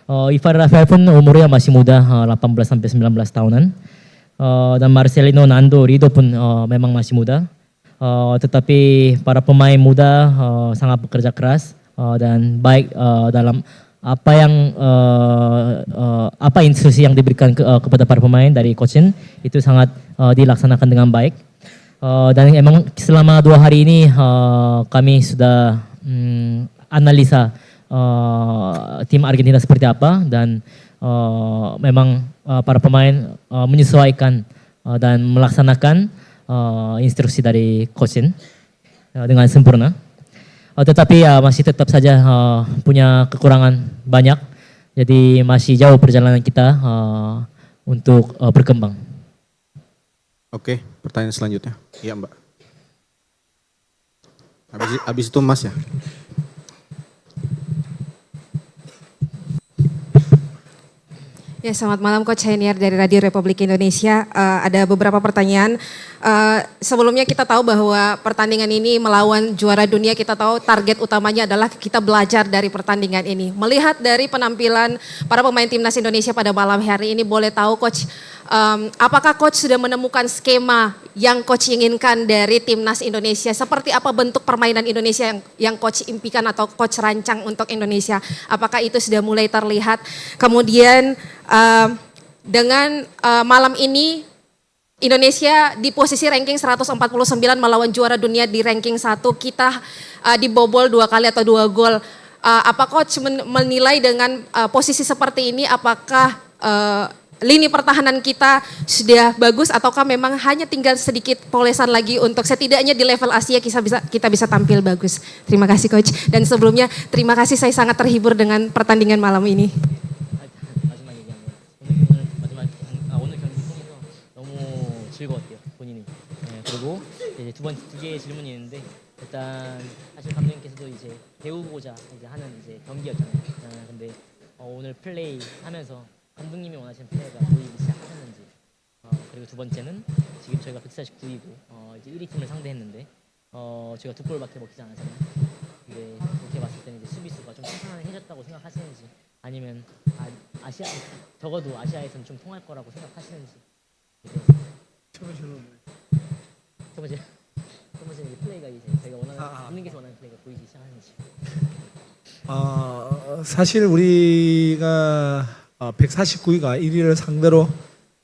Ivar Rafael pun umurnya masih muda, 18 sampai 19 tahunan. Dan Marcelino Nando Rido pun memang masih muda. Tetapi para pemain muda sangat bekerja keras dan baik dalam apa instruksi yang diberikan kepada para pemain dari coaching itu sangat dilaksanakan dengan baik. Dan emang selama 2 hari ini kami sudah analisa tim Argentina seperti apa dan memang para pemain menyesuaikan dan melaksanakan instruksi dari coaching dengan sempurna. Tetapi masih tetap saja punya kekurangan banyak. Jadi masih jauh perjalanan kita untuk berkembang. Oke, pertanyaan selanjutnya. Iya Mbak. Habis itu Mas ya. Ya, selamat malam Coach Heinier dari Radio Republik Indonesia. Ada beberapa pertanyaan. Sebelumnya kita tahu bahwa pertandingan ini melawan juara dunia, kita tahu target utamanya adalah kita belajar dari pertandingan ini. Melihat dari penampilan para pemain timnas Indonesia pada malam hari ini, boleh tahu Coach, apakah Coach sudah menemukan skema yang Coach inginkan dari timnas Indonesia? Seperti apa bentuk permainan Indonesia yang Coach impikan atau Coach rancang untuk Indonesia? Apakah itu sudah mulai terlihat? Kemudian dengan malam ini Indonesia di posisi ranking 149 melawan juara dunia di ranking 1, kita dibobol 2 kali atau 2 gol. Apa Coach menilai dengan posisi seperti ini, apakah lini pertahanan kita sudah bagus ataukah memang hanya tinggal sedikit polesan lagi untuk setidaknya di level Asia kita bisa tampil bagus. Terima kasih Coach. Dan sebelumnya terima kasih, saya sangat terhibur dengan pertandingan malam ini. 즐거웠대요, 본인이. 네, 그리고 이제 두 개의 질문이 있는데 일단 사실 감독님께서도 이제 배우고자 이제 하는 이제 경기였잖아요. 근데 오늘 플레이 하면서 감독님이 원하시는 플레이가 보이기 시작하셨는지. 그리고 두 번째는 지금 저희가 149이고 이제 1위 팀을 상대했는데 저희가 2골밖에 먹히지 않았잖아요. 근데 이렇게 봤을 때는 이제 수비수가 좀 탄탄해졌다고 생각하시는지 아니면 적어도 아시아에서는 좀 통할 거라고 생각하시는지. 첫 번째는 플레이가 이제 저희가 원하는 감독님께서 원하는 플레이가 보이기 시작하는지. 사실 우리가 149위가 1위를 상대로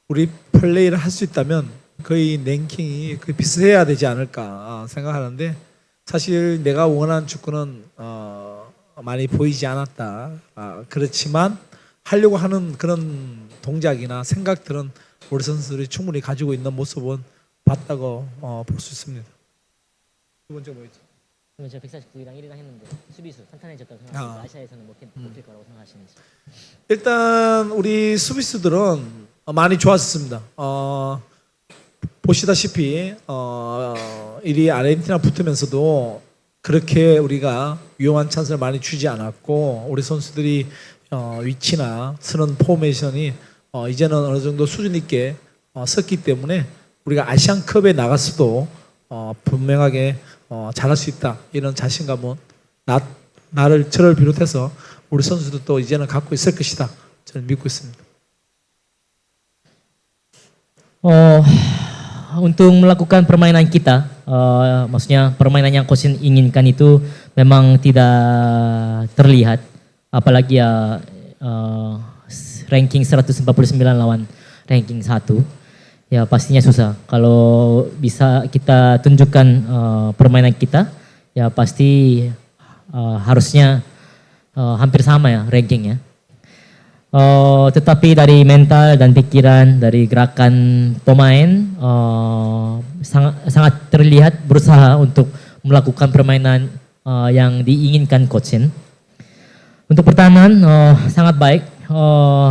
우리 플레이를 할 수 있다면 거의 랭킹이 거의 비슷해야 되지 않을까 생각하는데, 사실 내가 원하는 축구는 많이 보이지 않았다. 그렇지만 하려고 하는 그런 동작이나 생각들은 우리 선수들이 충분히 가지고 있는 모습은 봤다고 볼 수 있습니다. 두 번째 뭐였죠? 그러면 제가 149이랑 1위랑 했는데 수비수 탄탄해졌다고 생각하시고 아시아에서는 먹힐 거라고 생각하시는지. 일단 우리 수비수들은 많이 좋았습니다. 보시다시피 1위 아르헨티나 붙으면서도 그렇게 우리가 위험한 찬스를 많이 주지 않았고, 우리 선수들이 위치나 서는 포메이션이 이제는 어느 정도 수준 있게 섰기 때문에 우리가 아시안컵에 나갔어도 분명하게 잘할 수 있다, 이런 자신감은 저를 비롯해서 우리 선수들도 이제는 갖고 있을 것이다, 저는 믿고 있습니다. Untuk melakukan permainan kita, maksudnya permainan yang coach inginkan itu memang tidak terlihat, apalagi ya ranking 149 lawan ranking 1, ya pastinya susah. Kalau bisa kita tunjukkan permainan kita, ya pasti harusnya hampir sama ya rankingnya. Tetapi dari mental dan pikiran, dari gerakan pemain sangat terlihat berusaha untuk melakukan permainan yang diinginkan coach. Untuk pertahanan sangat baik.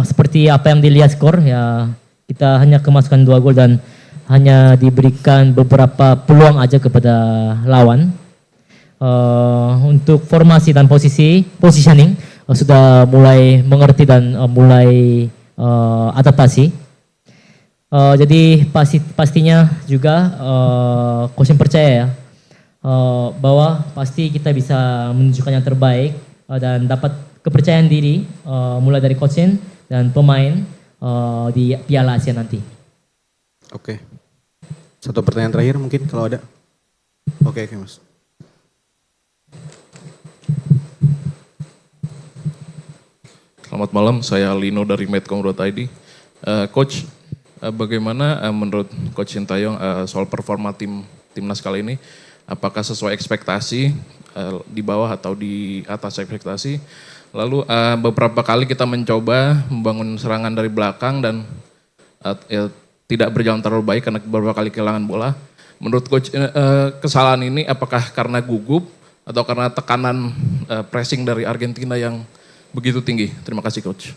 Seperti apa yang dilihat skor, ya kita hanya kemasukan 2 gol dan hanya diberikan beberapa peluang aja kepada lawan. Untuk formasi dan positioning sudah mulai mengerti dan mulai adaptasi. Jadi pastinya juga coach percaya ya bahwa pasti kita bisa menunjukkan yang terbaik dan dapat kepercayaan diri mulai dari coaching dan pemain di Piala Asia nanti. Oke. Satu pertanyaan terakhir mungkin kalau ada. Oke, Mas. Selamat malam, saya Lino dari medcom.id. Coach, bagaimana menurut Coach Sintayong soal performa timnas kali ini? Apakah sesuai ekspektasi, di bawah atau di atas ekspektasi? Lalu beberapa kali kita mencoba membangun serangan dari belakang dan tidak berjalan terlalu baik karena beberapa kali kehilangan bola. Menurut Coach, kesalahan ini apakah karena gugup atau karena tekanan pressing dari Argentina yang begitu tinggi? Terima kasih Coach.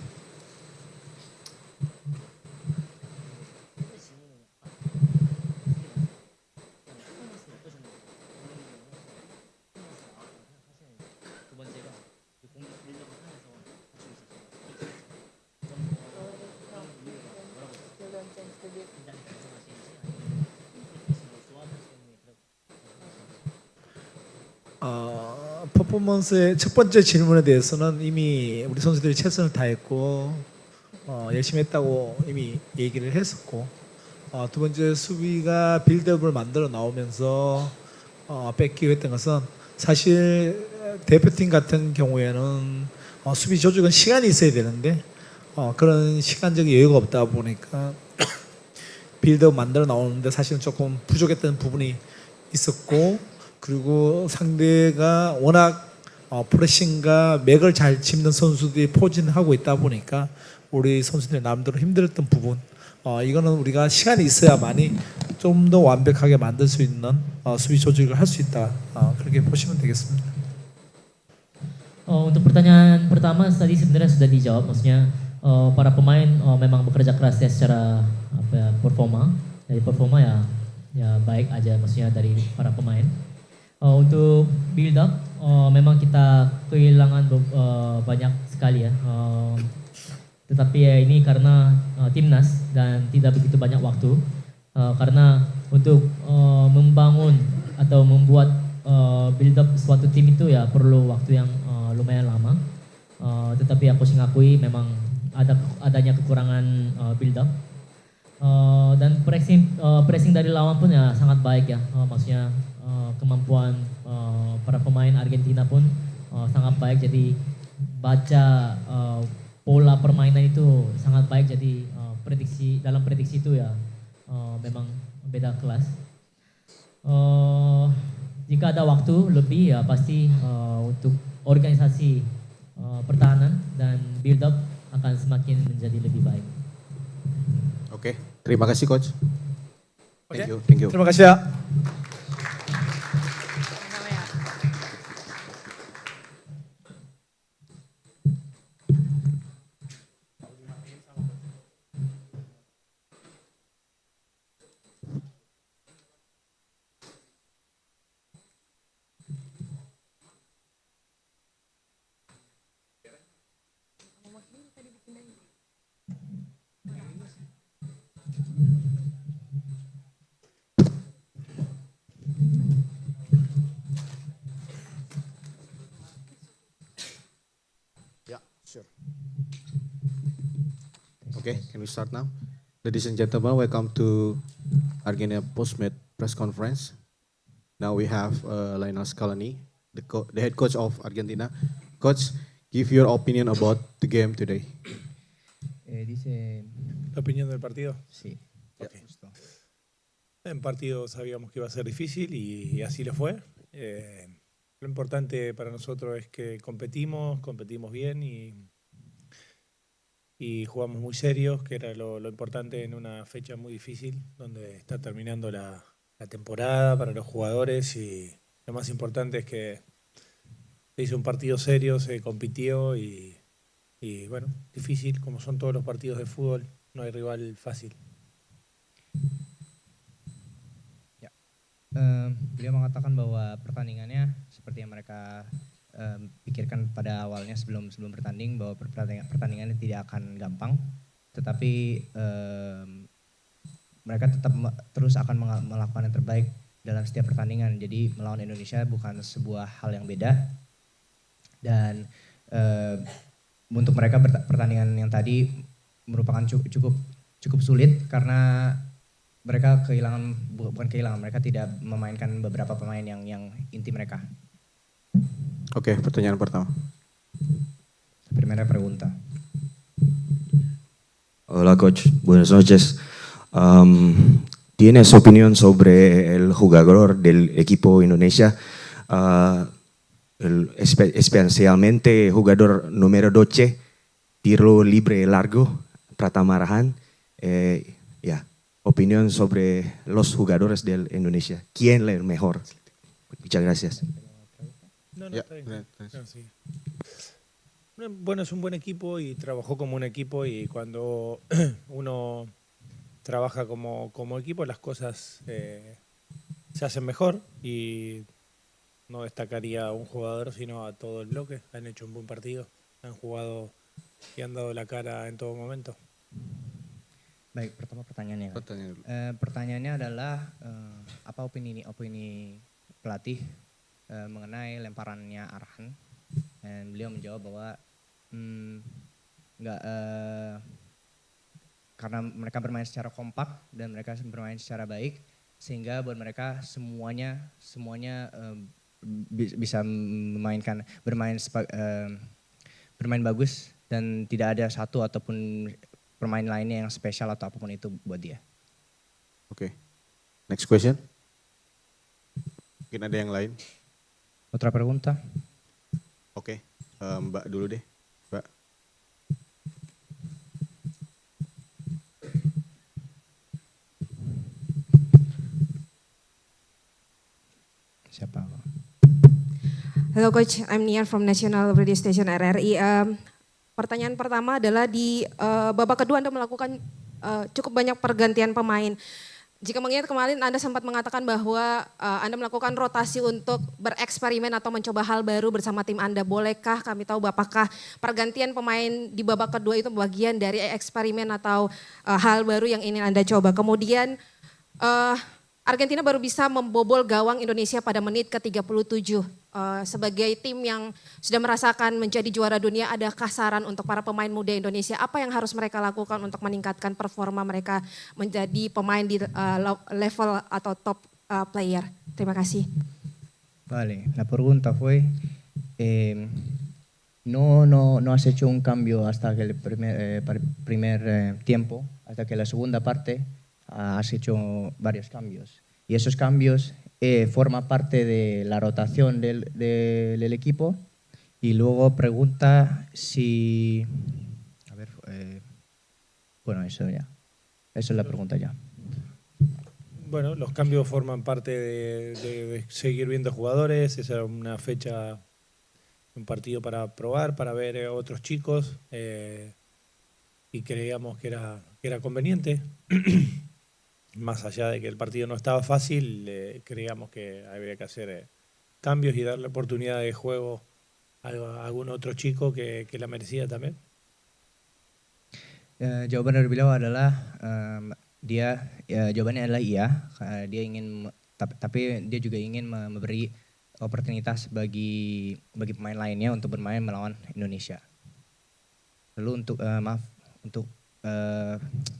퍼포먼스의 첫 번째 질문에 대해서는 이미 우리 선수들이 최선을 다했고 열심히 했다고 이미 얘기를 했었고 두 번째 수비가 빌드업을 만들어 나오면서 뺏기고 했던 것은 사실 대표팀 같은 경우에는 수비 조직은 시간이 있어야 되는데 그런 시간적인 여유가 없다 보니까 빌드업 만들어 나오는데 사실은 조금 부족했던 부분이 있었고 그리고 상대가 워낙 프레싱과 맥을 잘 짚는 선수들이 포진하고 있다 보니까 우리 선수들이 나름대로 힘들었던 부분 이거는 우리가 시간이 있어야만이 좀 더 완벽하게 만들 수 있는 수비 조직을 할 수 있다 그렇게 보시면 되겠습니다. Untuk pertanyaan pertama tadi sebenarnya sudah dijawab, maksudnya para pemain memang bekerja keras ya secara performa, dari performa ya baik aja maksudnya dari para pemain. Untuk build up memang kita kehilangan banyak sekali ya. Tetapi ya ini karena timnas dan tidak begitu banyak waktu. Karena untuk membangun atau membuat build up suatu tim itu ya perlu waktu yang lumayan lama. Tetapi aku sih ngakui memang adanya kekurangan build up. Dan pressing dari lawan pun ya sangat baik ya. Maksudnya kemampuan para pemain Argentina pun sangat baik, jadi baca pola permainan itu sangat baik, jadi dalam prediksi itu ya memang beda kelas. Jika ada waktu lebih ya pasti untuk organisasi pertahanan dan build up akan semakin menjadi lebih baik. Oke, terima kasih Coach. Thank you. terima kasih ya. Yeah, sure. Okay, can we start now? Ladies and gentlemen, welcome to Argentina Post-Match Press Conference. Now we have Lionel Scaloni, the head coach of Argentina. Coach, give your opinion about the game today. Dice, La opinión del partido. sí, Ok. En partido sabíamos que iba a ser difícil y así lo fue. Lo importante para nosotros es que competimos bien y jugamos muy serios, que era lo importante en una fecha muy difícil, donde está terminando la temporada para los jugadores y lo más importante es que se hizo un partido serio, se compitió y bueno, difícil, como son todos los partidos de fútbol, no hay rival fácil. beliau mengatakan bahwa pertandingannya seperti yang mereka pikirkan pada awalnya sebelum bertanding, bahwa pertandingannya tidak akan gampang, tetapi mereka tetap terus akan melakukan yang terbaik dalam setiap pertandingan. Jadi melawan Indonesia bukan sebuah hal yang beda, dan untuk mereka pertandingan yang tadi merupakan cukup sulit karena mereka bukan kehilangan, mereka tidak memainkan beberapa pemain yang inti mereka. Oke, pertanyaan pertama. Primera pregunta. Hola coach, buenas noches. ¿Tienes opinión sobre el jugador del equipo Indonesia, especialmente jugador número 12, tiro libre largo, Pratama Arhan? Ya, opinión sobre los jugadores del Indonesia. ¿Quién es el mejor? Muchas gracias. No, Ya, está bien. benar, benar. No, sí. Bueno, es un buen equipo y trabajó como un equipo y cuando uno trabaja como equipo las cosas se hacen mejor y no destacaría a un jugador sino a todo el bloque. Han hecho un buen partido, han jugado y han dado la cara en todo momento. Baik, pertama pertanyaannya. Pertanyaan dulu. Pertanyaannya adalah apa opini pelatih mengenai lemparannya Arhan, dan beliau menjawab bahwa karena mereka bermain secara kompak dan mereka bermain secara baik sehingga buat mereka semuanya bisa bermain bagus dan tidak ada satu ataupun pemain lainnya yang spesial atau apapun itu buat dia. Oke. Next question. Mungkin ada yang lain? Otra pregunta. Oke. Mbak dulu deh. Mbak. Siapa? Hello Coach, I'm Nia from National Radio Station RRI. Pertanyaan pertama adalah di babak kedua Anda melakukan cukup banyak pergantian pemain. Jika mengingat kemarin Anda sempat mengatakan bahwa Anda melakukan rotasi untuk bereksperimen atau mencoba hal baru bersama tim Anda. Bolehkah kami tahu apakah pergantian pemain di babak kedua itu bagian dari eksperimen atau hal baru yang ingin Anda coba? Kemudian Argentina baru bisa membobol gawang Indonesia pada menit ke-37. Sebagai tim yang sudah merasakan menjadi juara dunia, adakah saran untuk para pemain muda Indonesia? Apa yang harus mereka lakukan untuk meningkatkan performa mereka menjadi pemain di level atau top player? Terima kasih. Vale, la pregunta fue, no has hecho un cambio hasta que el primer tiempo, hasta que la segunda parte has hecho varios cambios. Y esos cambios forman parte de la rotación del equipo. Y luego pregunta si... A ver, bueno, eso ya. Eso es la pregunta ya. Bueno, los cambios forman parte de seguir viendo jugadores. Esa era una fecha, un partido para probar, para ver otros chicos y creíamos que era conveniente. Más allá de que el partido no estaba fácil, creíamos que había que hacer cambios y darle oportunidad de juego a algún otro chico que la merecía también. Jawaban dari beliau adalah jawabannya adalah iya. Dia ingin, tapi dia juga ingin memberi oportunitas bagi pemain lainnya untuk bermain melawan Indonesia. Lalu untuk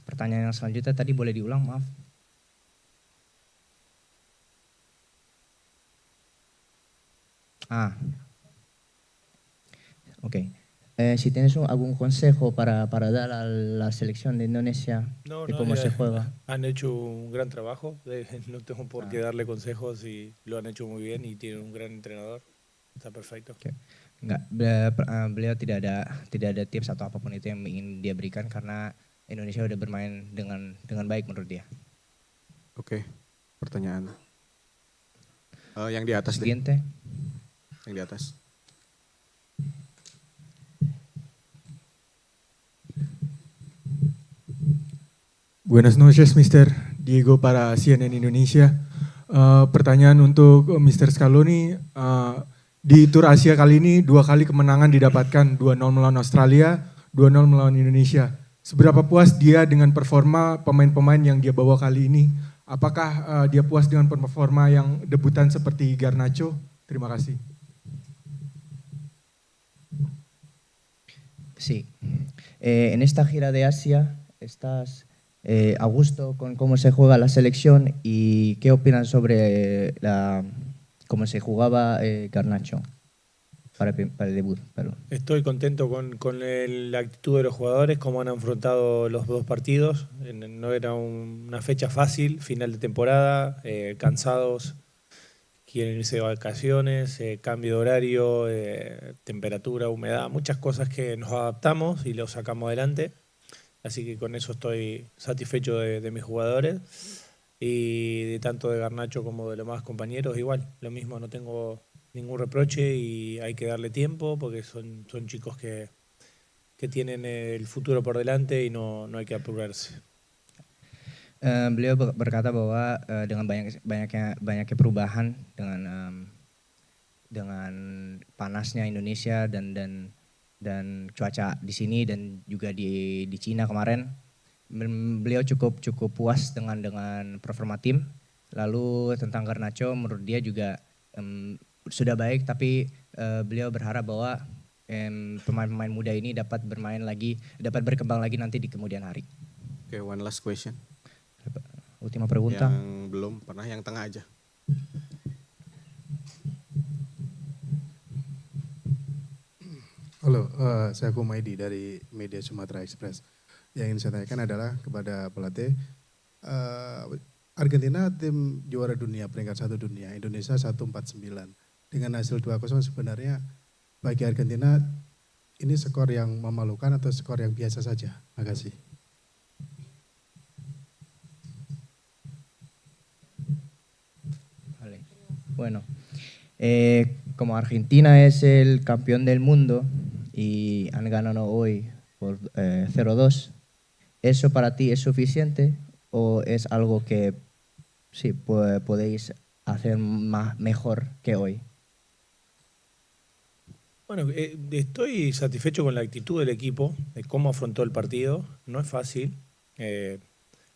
pertanyaan yang selanjutnya tadi boleh diulang, maaf. Ok. Si tienes algún consejo para dar a la selección de Indonesia de cómo se juega. Han hecho un gran trabajo, no tengo por qué darle consejos y lo han hecho muy bien y tienen un gran entrenador, está perfecto. Okay. Enggak, beliau tidak ada tips atau apapun itu yang ingin dia berikan karena Indonesia udah bermain dengan baik menurut dia. Oke, pertanyaan. Yang di atas deh. Siguiente. Yang di atas. Buenas noches, Mr. Diego para CNN Indonesia. Pertanyaan untuk Mr. Scaloni. Di Tour Asia kali ini 2 kali kemenangan didapatkan, 2-0 melawan Australia, 2-0 melawan Indonesia. Seberapa puas dia dengan performa pemain-pemain yang dia bawa kali ini? Apakah dia puas dengan performa yang debutan seperti Garnacho? Terima kasih. Sí. En esta gira de Asia, ¿estás a gusto con cómo se juega la selección y qué opinas sobre cómo se jugaba Garnacho para el debut? Perdón. Estoy contento con la actitud de los jugadores, cómo han afrontado los dos partidos. No era una fecha fácil, final de temporada, cansados, quieren irse de vacaciones, cambio de horario, temperatura, humedad, muchas cosas que nos adaptamos y lo sacamos adelante. Así que con eso estoy satisfecho de mis jugadores y de tanto de Garnacho como de los demás compañeros. Igual, lo mismo, no tengo ningún reproche y hay que darle tiempo porque son chicos que tienen el futuro por delante y no hay que apurarse. Beliau berkata bahwa dengan banyaknya perubahan dengan panasnya Indonesia dan cuaca di sini dan juga di Cina kemarin, beliau cukup puas dengan performa tim. Lalu tentang Garnacho, menurut dia juga sudah baik, tapi beliau berharap bahwa pemain-pemain muda ini dapat berkembang lagi nanti di kemudian hari. Okay, one last question. Última pregunta. Yang belum pernah, yang tengah aja. Halo, saya Kumaidi dari Media Sumatera Express. Yang ingin saya tanyakan adalah kepada pelatih, Argentina tim juara dunia, peringkat 1 dunia, Indonesia 149. Dengan hasil 2-0 sebenarnya bagi Argentina ini skor yang memalukan atau skor yang biasa saja? Makasih. Vale. Bueno, como Argentina es el campeón del mundo y han ganado hoy por 0-2, ¿eso para ti es suficiente o es algo que sí podéis hacer mejor que hoy? Bueno, estoy satisfecho con la actitud del equipo, de cómo afrontó el partido. No es fácil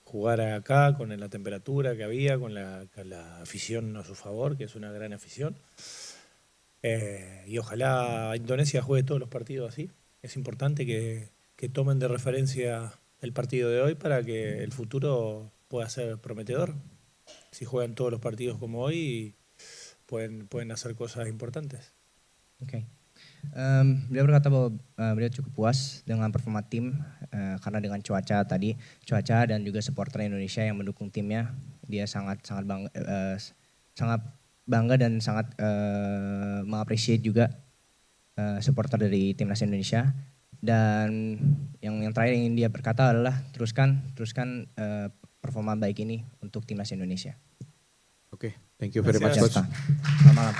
jugar acá con la temperatura que había, con la afición a su favor, que es una gran afición. Y ojalá Indonesia juegue todos los partidos así. Es importante que tomen de referencia el partido de hoy para que el futuro pueda ser prometedor. Si juegan todos los partidos como hoy, pueden hacer cosas importantes. Okay. Beliau berkata bahwa beliau cukup puas dengan performa tim karena dengan cuaca dan juga supporter Indonesia yang mendukung timnya, dia sangat bangga dan sangat mengapresiasi juga supporter dari timnas Indonesia. Dan yang terakhir yang ingin dia berkata adalah teruskan performa baik ini untuk timnas Indonesia. Okay, thank you very much, Coach. Selamat malam.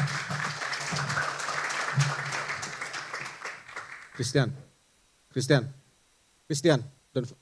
Christian, don't...